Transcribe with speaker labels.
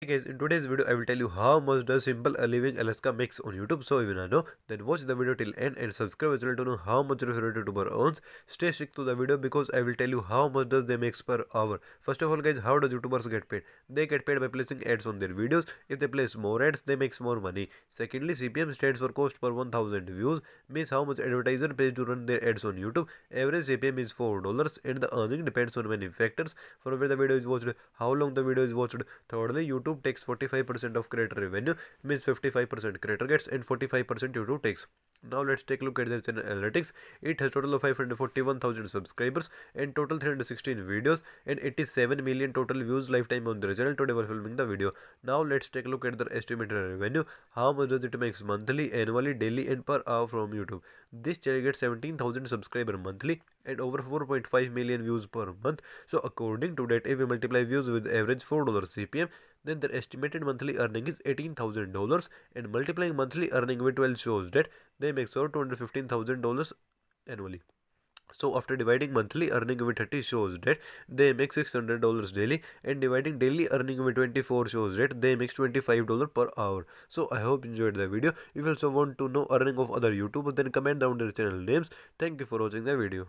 Speaker 1: Hey guys, in today's video I will tell you how much does simple a living Alaska makes on YouTube. So if you wanna know, then watch the video till end and subscribe as well to know how much your favorite YouTuber earns. Stay stick to the video because I will tell you how much does they makes per hour. First of all guys, how does YouTubers get paid? They get paid by placing ads on their videos. If they place more ads, they makes more money. Secondly, CPM stands for cost per 1000 views, means how much advertiser pays to run their ads on YouTube. Average CPM is $4 and the earning depends on many factors, from where the video is watched, how long the video is watched. Thirdly, YouTube takes 45% of creator revenue, means 55% creator gets and 45% YouTube takes. Now let's take a look at their channel analytics. It has total of 541,000 subscribers and total 316 videos and 87 million total views lifetime on their channel today while filming the video. Now let's take a look at their estimated revenue. How much does it makes monthly, annually, daily and per hour from YouTube? This channel gets 17,000 subscribers monthly and over 4.5 million views per month. So according to that, if we multiply views with average $4 CPM, then their estimated monthly earning is $18,000, and multiplying monthly earning with 12 shows that they make over $215,000 annually. So after dividing monthly earning with 30 shows that they make $600 daily, and dividing daily earning with 24 shows that they make $25 per hour. So I hope you enjoyed the video. If you also want to know earning of other YouTubers, then comment down their channel names. Thank you for watching the video.